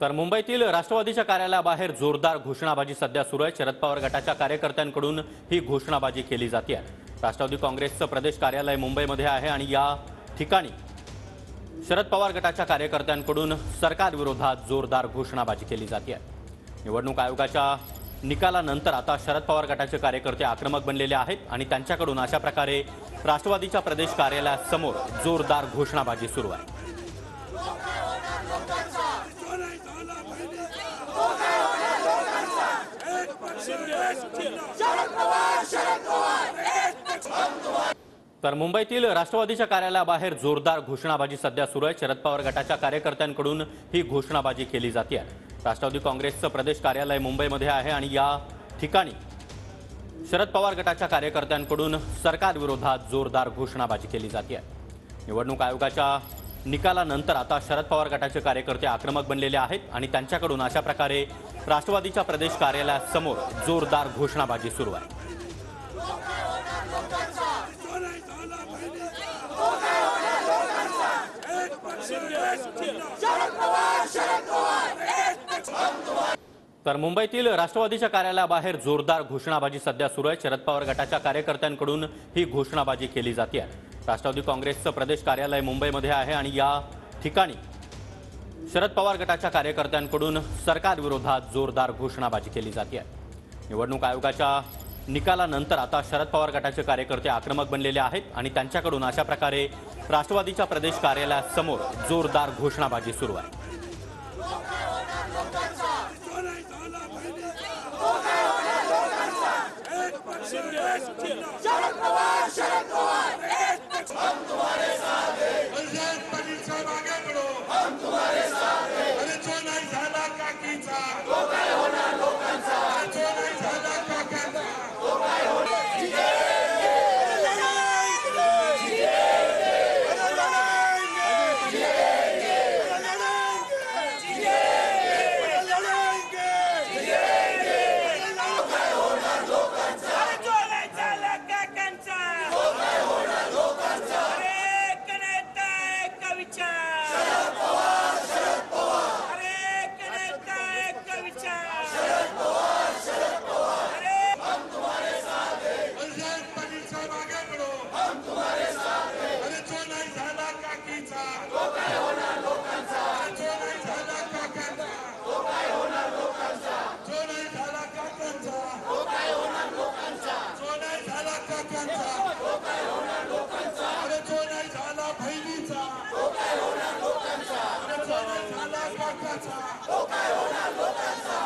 तर मुंबईतील राष्ट्रवादीच्या कार्यालयाबाहेर जोरदार घोषणाबाजी सध्या सुरू आहे। शरद पवार गटाच्या कार्यकर्त्यांकडून ही घोषणाबाजी केली जाते आहे। राष्ट्रवादी काँग्रेसचं प्रदेश कार्यालय मुंबईमध्ये आहे आणि या ठिकाणी शरद पवार गटाच्या कार्यकर्त्यांकडून सरकारविरोधात जोरदार घोषणाबाजी केली जाते आहे। निवडणूक आयोगाच्या निकालानंतर आता शरद पवार गटाचे कार्यकर्ते आक्रमक बनलेले आहेत आणि त्यांच्याकडून अशा प्रकारे राष्ट्रवादीच्या प्रदेश कार्यालयासमोर जोरदार घोषणाबाजी सुरू आहे। तर मुंबईतील राष्ट्रवादीच्या कार्यालयाबाहेर जोरदार घोषणाबाजी सध्या सुरू आहे। शरद पवार गटाच्या कार्यकर्त्यांकडून ही घोषणाबाजी केली जाते आहे। राष्ट्रवादी काँग्रेसचं प्रदेश कार्यालय मुंबईमध्ये आहे आणि या ठिकाणी शरद पवार गटाच्या कार्यकर्त्यांकडून सरकारविरोधात जोरदार घोषणाबाजी केली जाते आहे। निवडणूक आयोगाच्या निकालानंतर आता शरद पवार गटाचे कार्यकर्ते आक्रमक बनलेले आहेत आणि त्यांच्याकडून अशा प्रकारे राष्ट्रवादीच्या प्रदेश कार्यालयासमोर जोरदार घोषणाबाजी सुरू आहे। तर मुंबईतील राष्ट्रवादीच्या कार्यालयाबाहेर जोरदार घोषणाबाजी सध्या सुरू आहे। शरद पवार गटाच्या कार्यकर्त्यांकडून ही घोषणाबाजी केली जाते आहे। राष्ट्रवादी काँग्रेसचं प्रदेश कार्यालय मुंबईमध्ये आहे आणि या ठिकाणी शरद पवार गटाच्या कार्यकर्त्यांकडून सरकारविरोधात जोरदार घोषणाबाजी केली जाते आहे। निवडणूक आयोगाच्या निकालानंतर आता शरद पवार गटाचे कार्यकर्ते आक्रमक बनलेले आहेत आणि त्यांच्याकडून अशा प्रकारे राष्ट्रवादीच्या प्रदेश कार्यालयासमोर जोरदार घोषणाबाजी सुरू आहे। तो काय होणार लोकांचा